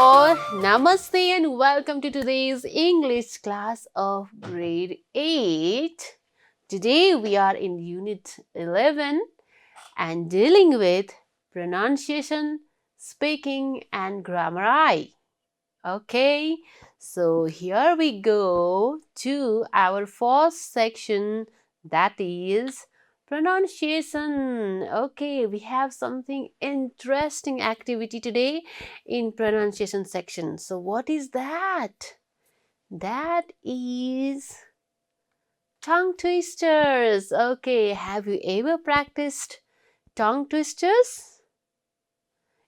all, namaste and welcome to today's English class of grade 8. Today we are in unit 11 and dealing with pronunciation, speaking and grammar I. Okay, so here we go to our first section, that is pronunciation. Okay, we have something interesting activity today in pronunciation section. So what is that? That is tongue twisters. Okay, have you ever practiced tongue twisters?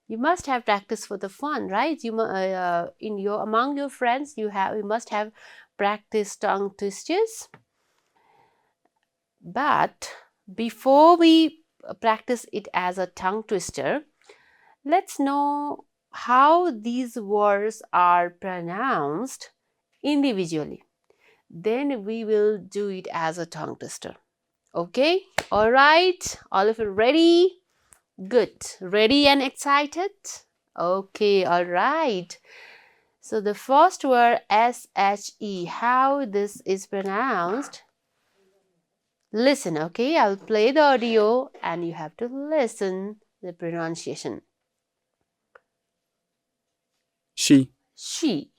You must have practiced for the fun, right? Among your friends, you must have practiced tongue twisters. But before we practice it as a tongue twister, let's know how these words are pronounced individually. Then we will do it as a tongue twister. Okay? All right. All of you ready? Good. Ready and excited? Okay. All right. So the first word S-H-E, how this is pronounced? Listen, okay? I'll play the audio and you have to listen the pronunciation. She. She.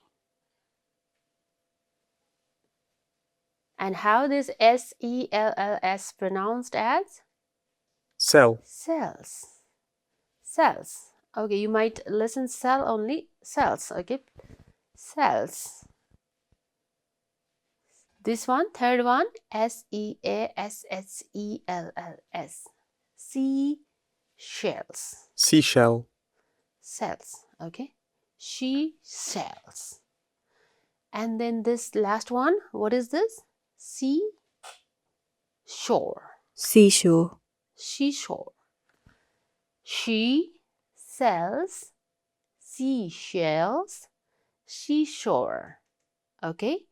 And how this S-E-L-L-S pronounced as? Cell. Cells. Cells. Okay, you might listen cell only. Cells, okay? Cells. This one, third one, S-E-A-S-H-E-L-L-S. Seashells. Seashell. Cells, okay? She sells. And then this last one, what is this? Seashore. Seashore. Seashore. She sells seashells, seashore. Okay?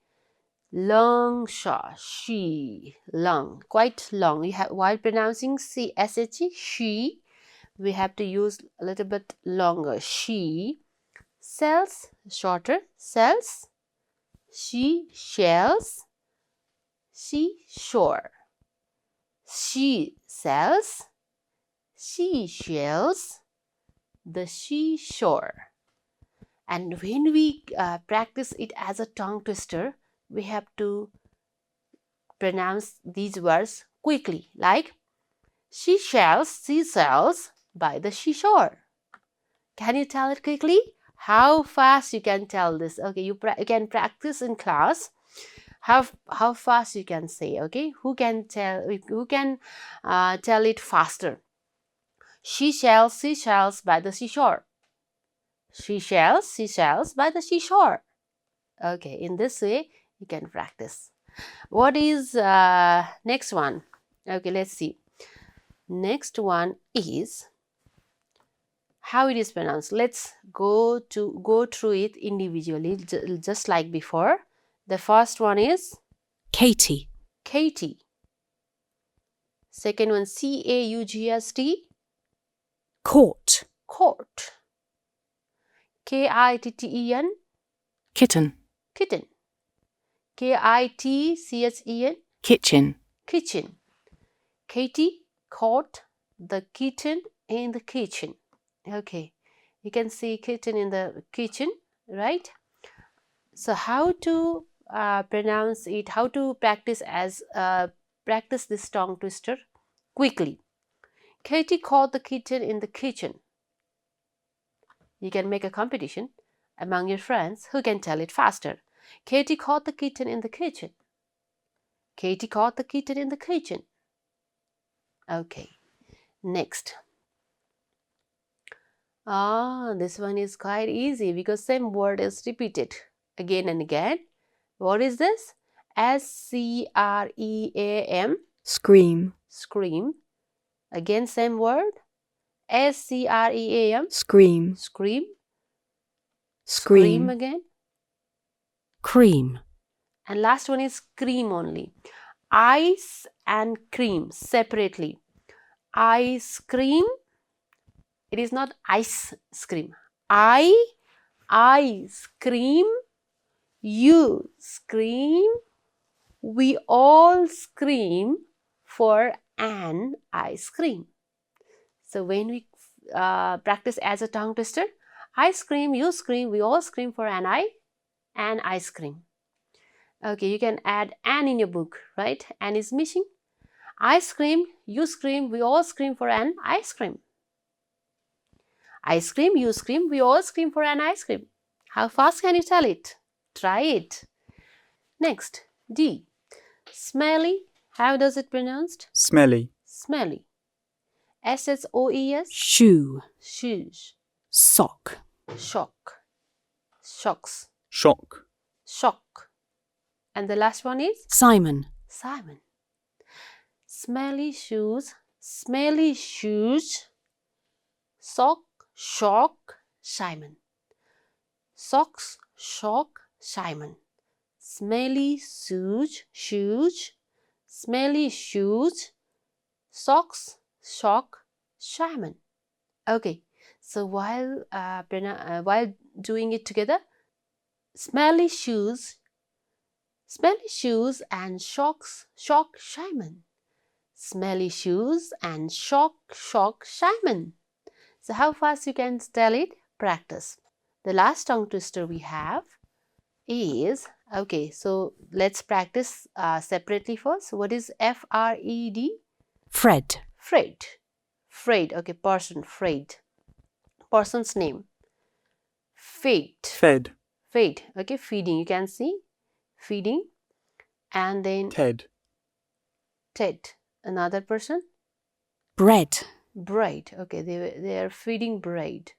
Long shaw, she, long, quite long. You have, while pronouncing C-S-H-E, she, we have to use a little bit longer. She sells, shorter, sells, she shells, seashore. She sells, she shells, the seashore. And when we practice it as a tongue twister, we have to pronounce these words quickly, like she sells by the seashore. Can you tell it quickly? How fast you can tell this? Okay, you can practice in class. How fast you can say? Okay, who can tell it faster? She sells by the seashore. She sells by the seashore. Okay, in this way you can practice. What is next one? Okay, let's see. Next one is how it is pronounced. Let's go through it individually, just like before. The first one is Katie. Katie. Second one, C-A-U-G-S-T. Court. Court. K-I-T-T-E-N. Kitten. Kitten. K-I-T-C-H-E-N. Kitchen. Kitchen. Katie caught the kitten in the kitchen. Okay, you can see kitten in the kitchen, right? So how to pronounce it, how to practice this tongue twister quickly. Katie caught the kitten in the kitchen. You can make a competition among your friends who can tell it faster. Katie caught the kitten in the kitchen. Katie caught the kitten in the kitchen. Okay, next. This one is quite easy because same word is repeated again and again. What is this? S-C-R-E-A-M. Scream. Scream. Again same word. S-C-R-E-A-M. Scream. Scream. Scream. Again. Cream. And last one is cream only. Ice and cream separately. Ice cream. It is not ice cream. I scream, you scream, we all scream for an ice cream. So when we practice as a tongue twister, I scream, you scream, we all scream for an ice cream. Okay, you can add an in your book, right? An is missing. I scream, you scream, we all scream for an ice cream. I scream, you scream, we all scream for an ice cream. How fast can you tell it? Try it. Next, D. Smelly. How does it pronounced? Smelly. Smelly. S-H-O-E-S. shoe, Shoes. sock, Shock. Shocks. Shock. Shock. And the last one is Simon, Simon. Smelly shoes. Smelly shoes. Sock. Shock. Simon. Socks. Shock. Simon. Smelly shoes. Shoes. Smelly shoes. Socks. Shock. Simon. Okay. So while doing it together, smelly shoes and shock Simon. Smelly shoes and shock Simon. So how fast you can spell it? Practice. The last tongue twister we have is, okay, so let's practice separately first. What is F-R-E-D? Fred, Freight. Freight, okay, person, freight. Person's name. Fate. Fed. Fate, okay, feeding, you can see. Feeding. And then Ted. Ted, another person. bread, Bread, okay, they are feeding bread.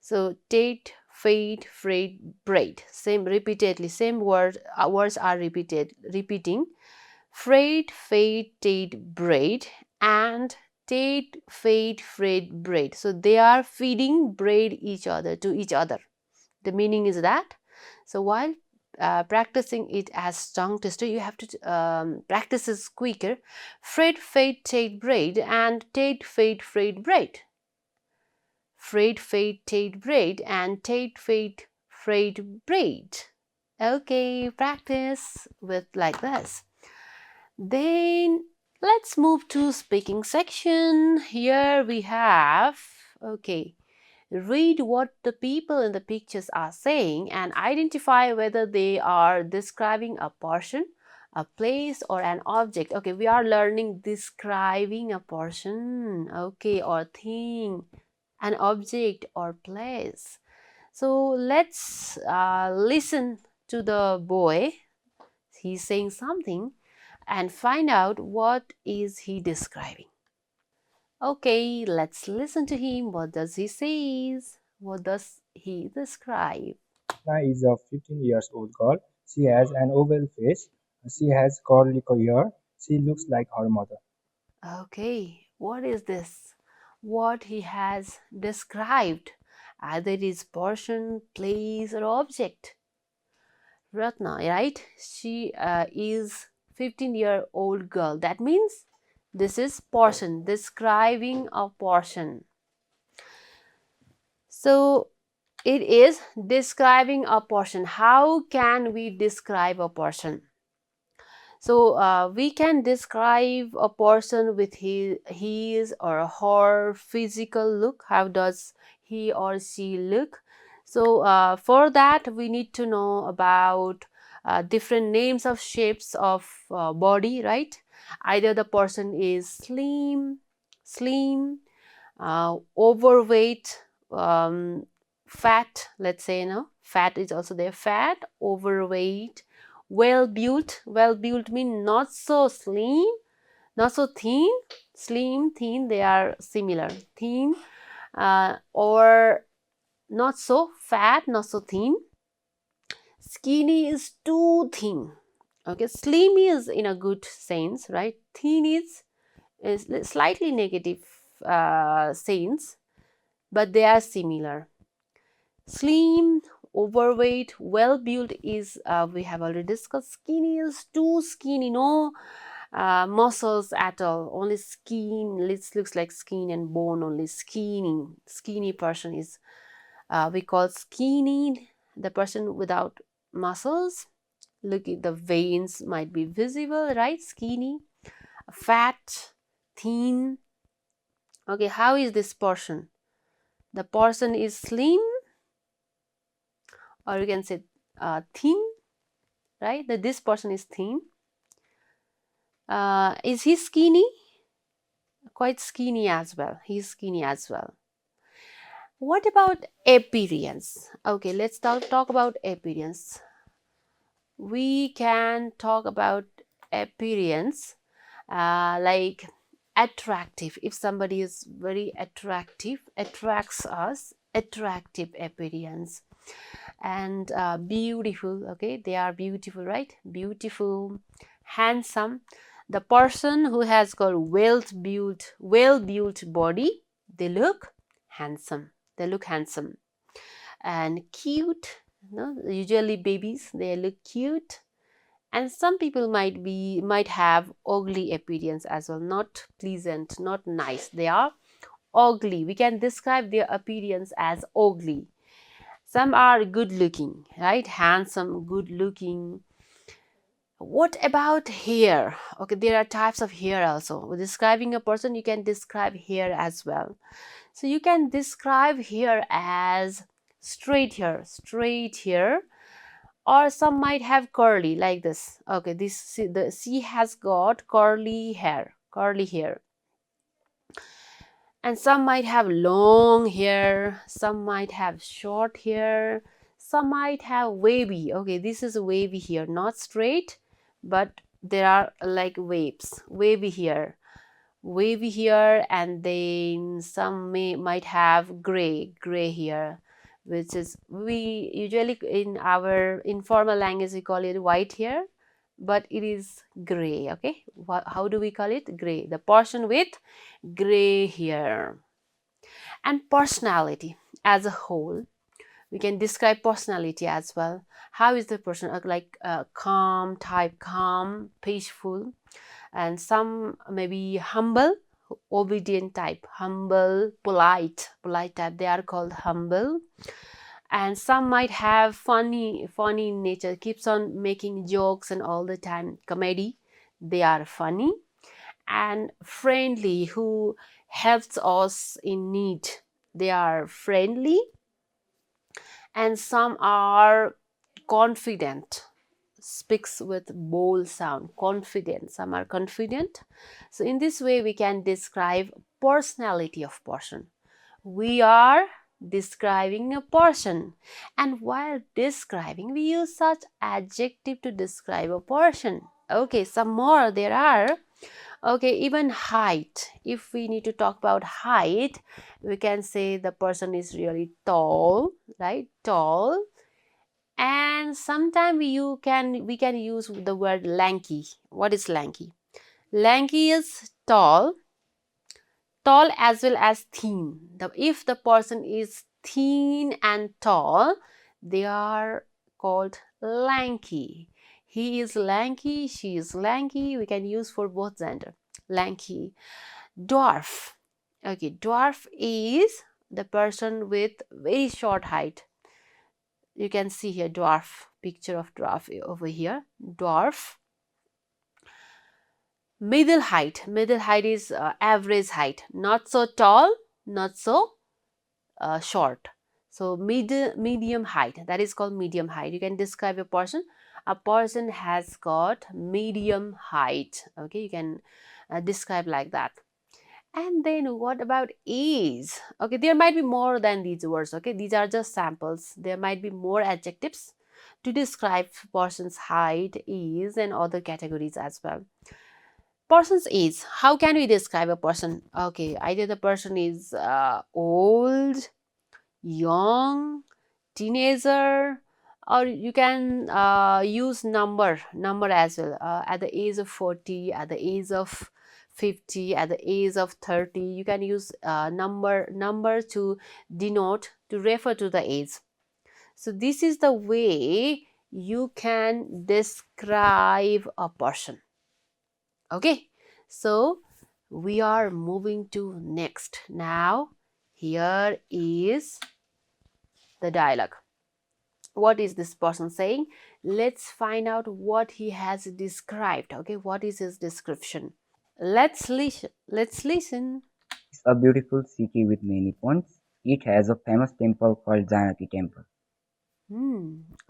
So Ted, fate, freight, bread. Same repeatedly, same words are repeating. Freight, fate, Ted, bread, and Ted, fate, freight, bread. So they are feeding bread to each other. The meaning is that. So while practicing it as tongue twister, you have to practice this quicker. Freight, fate, Ted, bread, and Ted, fate, freight, bread. Freight, fate, Ted, bread, and Ted, fate, freight, bread. Okay, practice with like this. Then let's move to speaking section. Here we have, okay, read what the people in the pictures are saying and identify whether they are describing a person, a place, or an object. Okay, we are learning describing a person, okay, or thing, an object or place. So let's listen to the boy. He's saying something and find out what is he describing. Okay, let's listen to him. What does he say? What does he describe? Krishna is a 15 years old girl. She has an oval face. She has curly hair. She looks like her mother. Okay, what is this? What he has described? Either it is person, place, or object. Ratna, right? She is 15-year-old girl. That means this is portion, describing a portion. So it is describing a portion. How can we describe a portion? So we can describe a person with his or her physical look. How does he or she look? So for that we need to know about different names of shapes of body, right? Either the person is slim, overweight, fat, let's say, fat is also there, fat, overweight, well built mean not so slim, not so thin. Slim, thin, they are similar. Thin or not so fat, not so thin. Skinny is too thin. Okay, slim is in a good sense, right? Thin is slightly negative sense, but they are similar. Slim, overweight, well built is we have already discussed. Skinny is too skinny, no muscles at all, only skin. It looks like skin and bone only. Skinny person is We call skinny the person without muscles. Look, the veins might be visible, right? Skinny. Fat, thin. Okay, how is this person? The person is slim, or you can say thin, right? That this person is thin. Is he skinny? Quite skinny as well. He's skinny as well. What about appearance? Okay, let's talk about appearance. We can talk about appearance like attractive. If somebody is very attractive, attracts us, attractive appearance. And beautiful, okay, they are beautiful, right? Beautiful, handsome. The person who has got well-built body, they look handsome. They look handsome. And cute, usually babies, they look cute. And some people might have ugly appearance as well, not pleasant, not nice. They are ugly. We can describe their appearance as ugly. Some are good looking, right? Handsome, good looking. What about hair? Okay, there are types of hair also. With describing a person, you can describe hair as well. So you can describe hair as straight hair, or some might have curly like this. Okay, she has got curly hair. And some might have long hair, some might have short hair, some might have wavy. Okay, this is wavy hair, not straight, but there are like waves, wavy hair. And then some might have gray hair, which is, we usually in our informal language we call it white hair, but it is gray. Okay, how do we call it? Gray, the person with gray hair. And personality as a whole, we can describe personality as well. How is the person? Like calm, peaceful, and some maybe humble, obedient type, humble, polite type, they are called humble. And some might have funny in nature, keeps on making jokes and all the time, comedy, they are funny. And friendly, who helps us in need, they are friendly. And some are confident, speaks with bold sound, confident, some are confident. So in this way we can describe personality of person. We are describing a person, and while describing we use such adjective to describe a person. Okay, some more there are. Okay, even height. If we need to talk about height, we can say the person is really tall, right? Tall. And sometimes we can use the word lanky. What is lanky? Lanky is tall as well as thin. If the person is thin and tall, they are called lanky. He is lanky, she is lanky. We can use for both gender. Lanky. Dwarf. Okay, dwarf is the person with very short height. You can see here dwarf, picture of dwarf over here. Dwarf. Middle height is average height, not so tall, not so short. So medium height, that is called medium height. You can describe a person has got medium height. Okay, you can describe like that. And then what about age? Okay, there might be more than these words. Okay, these are just samples. There might be more adjectives to describe person's height, age, and other categories as well. Person's age. How can we describe a person? Okay, either the person is old, young, teenager, or you can use number as well. At the age of 40, at the age of 50, at the age of 30, you can use number to denote, to refer to the age. So this is the way you can describe a person. Okay, so we are moving to next. Now here is the dialogue. What is this person saying? Let's find out what he has described. Okay, what is his description? Let's listen. Let's listen. It's a beautiful city with many ponds. It has a famous temple called Janaki Temple.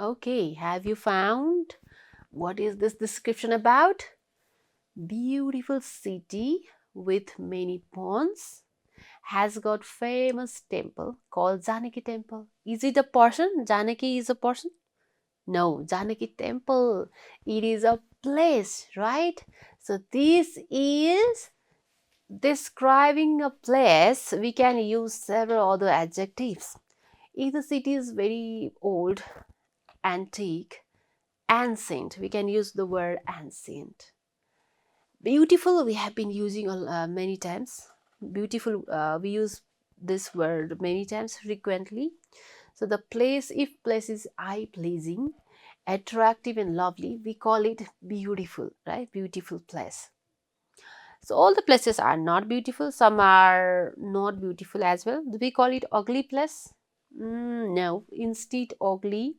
Okay, have you found what is this description about? Beautiful city with many ponds, has got famous temple called Janaki Temple. Is it a person? Janaki is a person? No, Janaki Temple. It is a place, right? So this is describing a place. We can use several other adjectives. If the city is very old, antique, ancient, we can use the word ancient. Beautiful, we have been using many times. Beautiful, we use this word many times frequently. So the place, if place is eye pleasing, attractive and lovely, we call it beautiful, right? Beautiful place. So all the places are not beautiful, some are not beautiful as well. Do we call it ugly place? No, instead ugly.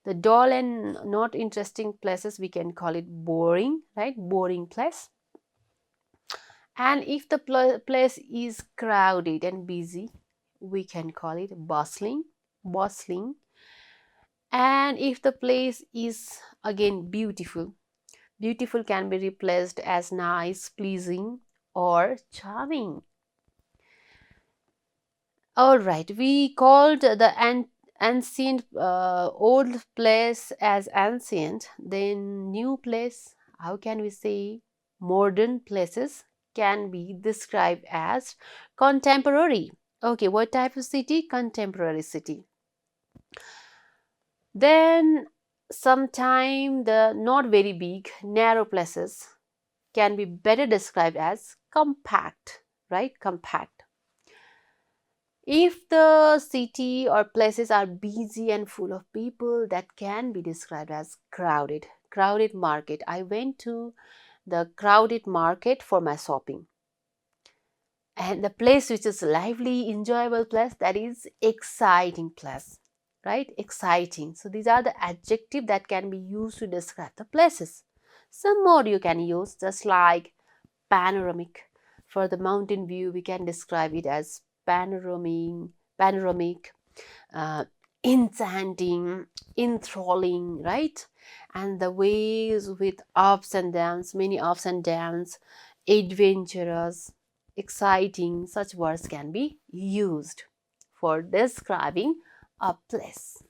The dull and not interesting places, we can call it boring, right? Boring place. And if the place is crowded and busy, we can call it bustling, bustling. And if the place is again beautiful, beautiful can be replaced as nice, pleasing, or charming. All right, we called the ancient old place as ancient, then new place, how can we say? Modern places can be described as contemporary. Okay, what type of city? Contemporary city. Then sometime the not very big, narrow places can be better described as compact, right? Compact. If the city or places are busy and full of people, that can be described as crowded. Crowded market. I went to the crowded market for my shopping. And the place which is lively, enjoyable place, that is exciting place, right? Exciting. So these are the adjectives that can be used to describe the places. Some more you can use, just like panoramic. For the mountain view, we can describe it as panoramic, uh, enchanting, enthralling, right? And the ways with ups and downs, many ups and downs, adventurous, exciting, such words can be used for describing a place.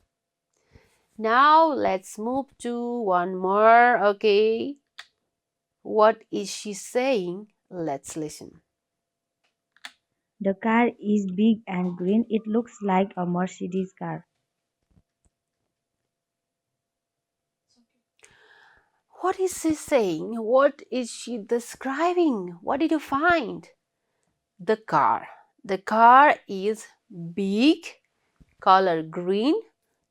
Now let's move to one more. Okay, what is she saying? Let's listen. The car is big and green. It looks like a Mercedes car. What is she saying? What is she describing? What did you find? The car. The car is big, color green,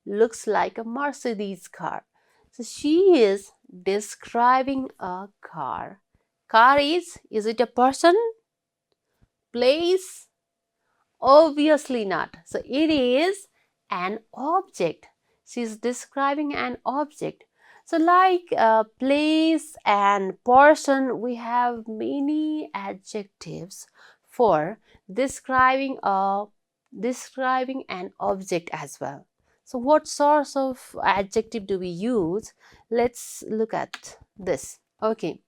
looks like a Mercedes car. So she is describing a car. Car is it a person? Place? Obviously not. So it is an object. She is describing an object. So like place and person, we have many adjectives for describing an object as well. So what sorts of adjective do we use? Let's look at this. Okay.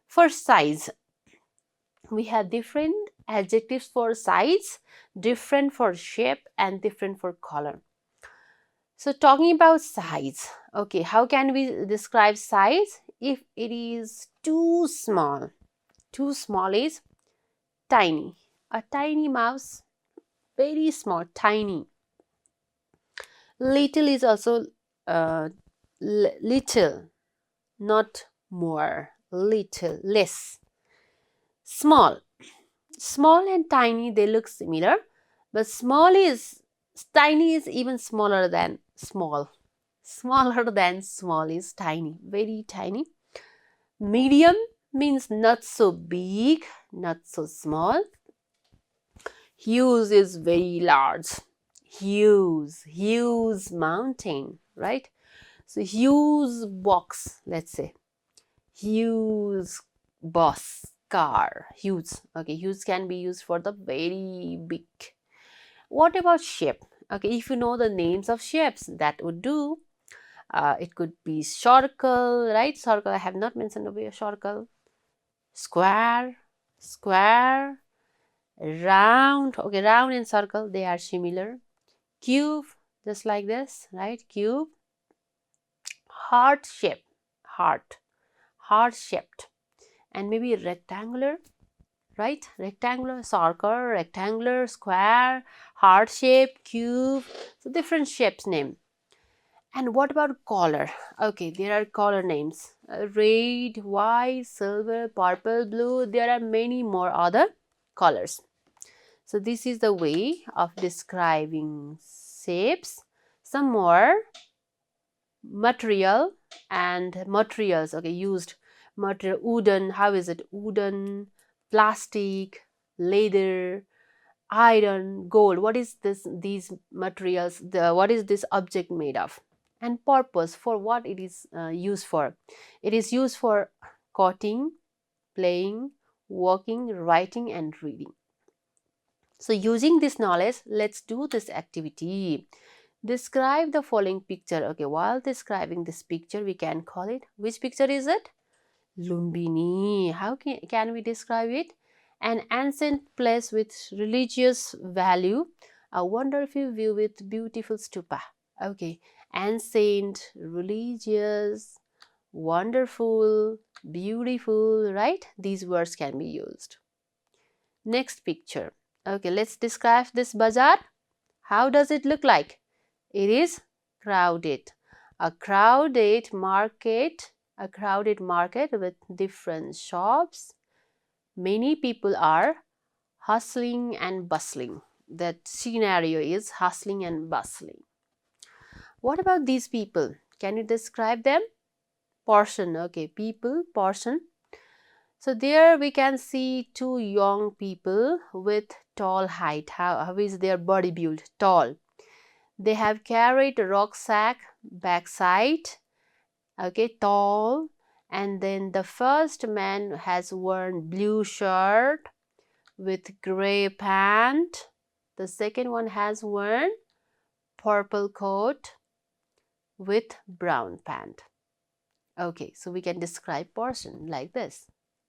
For size, we have different adjectives for size, different for shape, and different for color. So talking about size, okay, how can we describe size? If it is too small is tiny. A tiny mouse, very small, tiny. Little is also little, not more, little, less. Small, small and tiny, they look similar, but tiny is even smaller than small. Smaller than small is tiny, very tiny. Medium means not so big, not so small. Huge is very large. huge mountain, right? So huge box, let's say, huge bus, car, huge. Okay, huge can be used for the very big. What about shape? Okay, if you know the names of shapes, that would do. It could be circle, right? Circle, I have not mentioned over here, circle. Square, square, round. Okay, round and circle, they are similar. Cube, just like this, right? Cube. Heart shape, heart shaped. And maybe rectangular, right? Rectangular, circle, rectangular, square, heart shape, cube. So different shapes name. And what about color? Okay, there are color names. Red, white, silver, purple, blue. There are many more other colors. So this is the way of describing shapes. Some more material and materials, okay, used. Material, wooden, how is it? Wooden, plastic, leather, iron, gold. What is this, these materials, what is this object made of? And purpose, for what it is used for. It is used for cutting, playing, working, writing and reading. So using this knowledge, let's do this activity. Describe the following picture. Okay, while describing this picture, we can call it, which picture is it? Lumbini. How can we describe it? An ancient place with religious value, a wonderful view with beautiful stupa. Okay, ancient, religious, wonderful, beautiful, right? These words can be used. Next picture. Okay, let's describe this bazaar. How does it look like? It is crowded. A crowded market with different shops. Many people are hustling and bustling. That scenario is hustling and bustling. What about these people? Can you describe them? Person, okay, people, person. So there we can see two young people with tall height. How is their body build? Tall. They have carried a rucksack backside, okay, tall. And then the first man has worn blue shirt with gray pant. The second one has worn purple coat with brown pant. Okay, so we can describe person like this.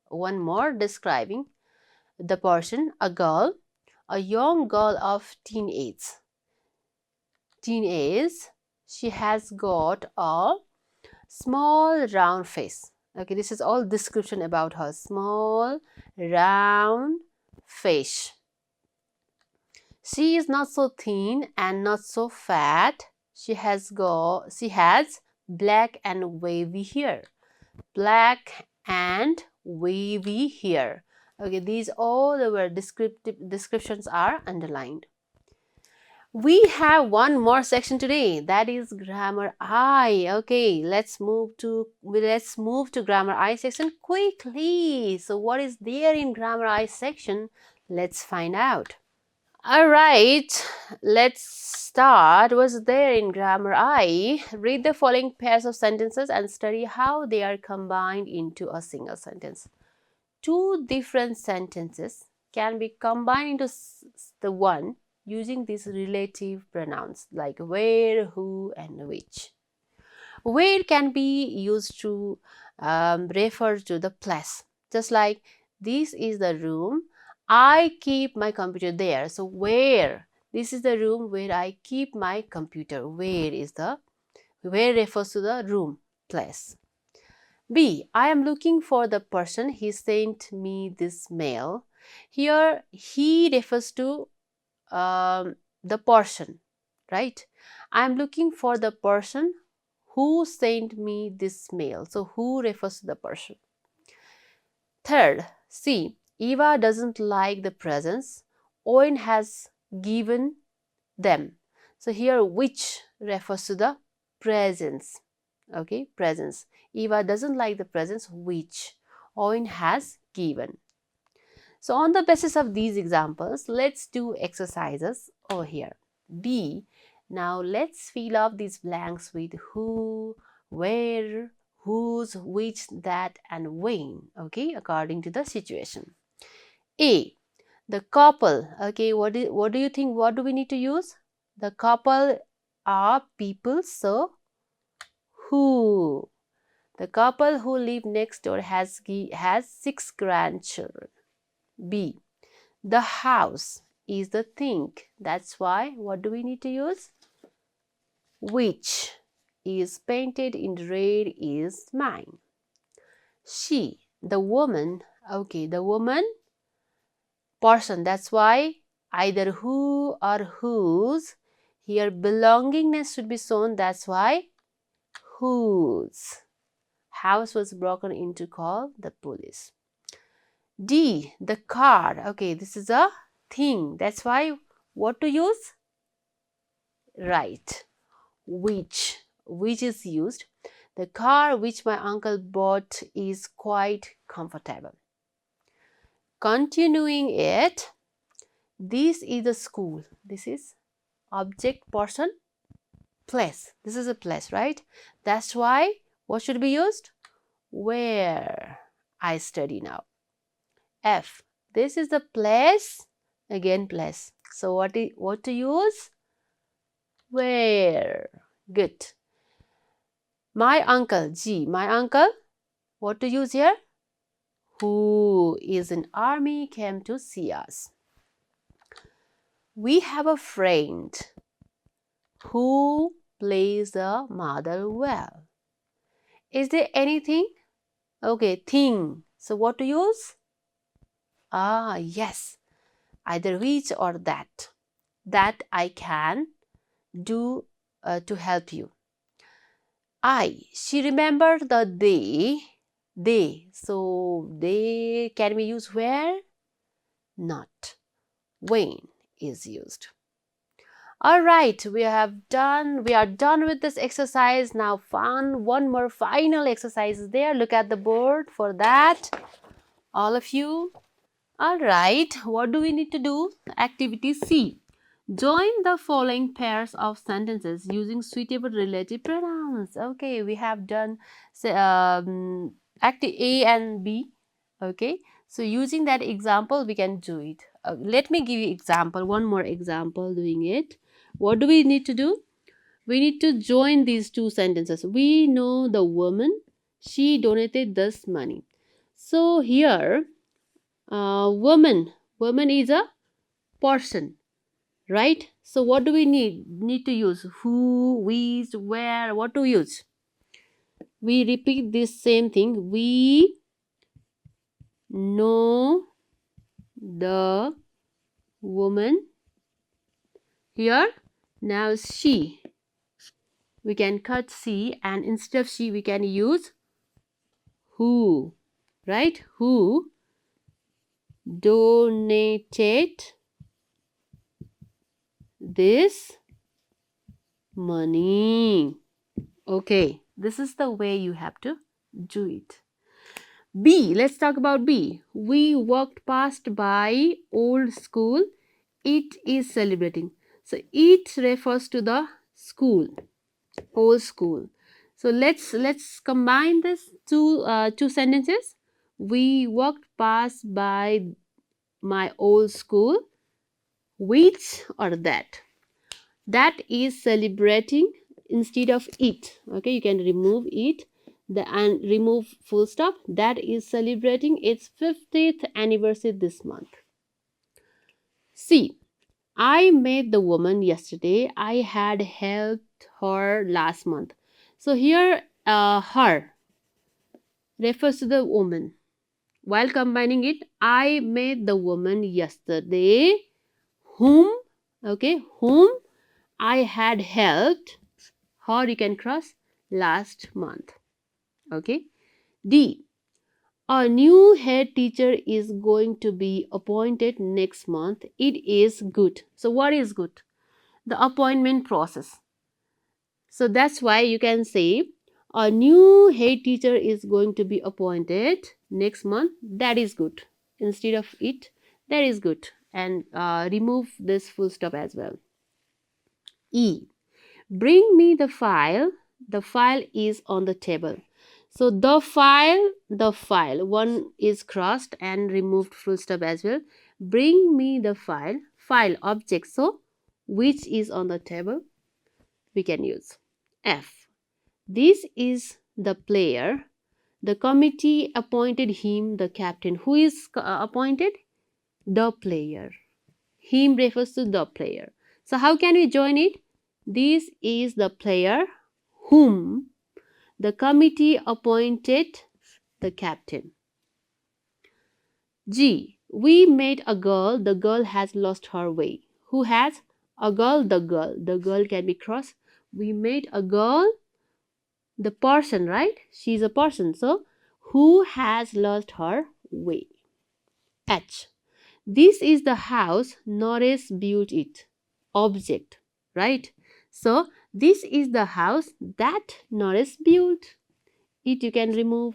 One more describing the person, a girl, a young girl of teenage. She has got a small round face. Okay, this is all description about her. Small round face. She is not so thin and not so fat. She has black and wavy hair. Black and wavy hair. Okay, these all the word descriptions are underlined. We have one more section today, that is grammar I. Okay, let's move to grammar I section quickly. So what is there in grammar I section? Let's find out. All right, let's start. What's there in grammar I? Read the following pairs of sentences and study how they are combined into a single sentence. Two different sentences can be combined into the one using these relative pronouns like where, who, and which. Where can be used to refer to the place, just like this is the room, I keep my computer there. So where, this is the room where I keep my computer. Where refers to the room, place. B, I am looking for the person, he sent me this mail. Here he refers to the person, right? I am looking for the person who sent me this mail. So who refers to the person. Third, C, Eva doesn't like the presents Owen has given them. So here which refers to the presents. Okay, presents. Eva doesn't like the presents which Owen has given. So on the basis of these examples, let's do exercises over here. B. Now let's fill up these blanks with who, where, whose, which, that, and when, okay, according to the situation. A. The couple, okay, what do you think, what do we need to use? The couple are people, so who. The couple who live next door has 6 grandchildren. B. The house is the thing. That's why what do we need to use? Which is painted in red is mine. She, the woman, okay, the woman, person. That's why either who or whose. Here belongingness should be shown. That's why whose. House was broken into, call the police. D. The car. Okay, this is a thing. That's why what to use? Right. Which is used. The car which my uncle bought is quite comfortable. Continuing it, this is the school. This is object, person, place. This is a place, right? That's why what should be used? Where I study now. F. This is the place. Again, place. So what to use? Where. Good. My uncle. G. My uncle. What to use here? Who is in army came to see us. We have a friend who plays the mother well. Is there anything? Okay, thing. So what to use? Ah, yes. Either which or that. That I can do to help you. She remembered the day. They. So they can be used where? Not. When is used. Alright, we are done with this exercise. Now one more final exercise is there. Look at the board for that. All of you. Alright, what do we need to do? Activity C. Join the following pairs of sentences using suitable relative pronouns. Okay, we have done active A and B. Okay, so using that example, we can do it. Let me give you example, one more example doing it. What do we need to do? We need to join these two sentences. We know the woman, she donated this money. So here, woman is a person, right? So what do we need to use? Who, which, where, what to use? We repeat this same thing. We know the woman. Here now she, we can cut she and instead of she we can use who, right? Who donated this money. Okay, this is the way you have to do it. B, let's talk about B. We walked past by old school. It is celebrating. So it refers to the school, old school. So let's combine this two sentences. We walked past by my old school. Which or that? That is celebrating instead of it. Okay, you can remove it and remove full stop. That is celebrating its 50th anniversary this month. C. I met the woman yesterday. I had helped her last month. So here her refers to the woman. While combining it, I met the woman yesterday whom I had helped her, you can cross, last month. Okay. D. A new head teacher is going to be appointed next month. It is good. So what is good? The appointment process. So that's why you can say a new head teacher is going to be appointed next month. That is good. Instead of it, that is good. And remove this full stop as well. E. Bring me the file. The file is on the table. So the file, one is crossed and removed full stop as well. Bring me the file object. So which is on the table, we can use. F. This is the player. The committee appointed him the captain. Who is appointed? The player. Him refers to the player. So how can we join it? This is the player whom the committee appointed the captain. G. We met a girl. The girl has lost her way. Who has? A girl, the girl. The girl can be crossed. We met a girl, the person, right? She's a person. So, who has lost her way? H. This is the house. Norris built it. Object, right? So, this is the house that Norris built. It you can remove.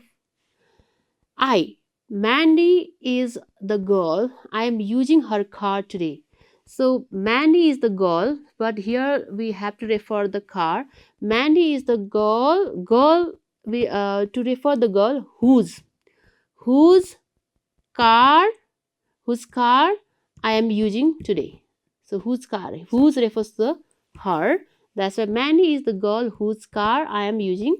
I. Mandy is the girl. I am using her car today. So Mandy is the girl, but here we have to refer the car. Mandy is the girl. We to refer the girl whose car I am using today. So whose car? Whose refers to her. That's why Mandy is the girl whose car I am using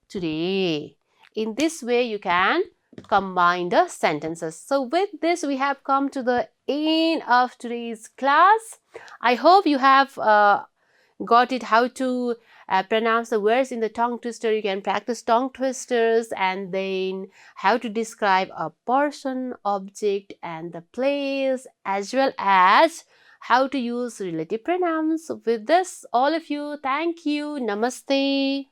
today. In this way, you can combine the sentences. So with this, we have come to the end of today's class. I hope you have got it how to pronounce the words in the tongue twister. You can practice tongue twisters, and then how to describe a person, object, and the place, as well as how to use relative pronouns. With this, all of you, thank you. Namaste.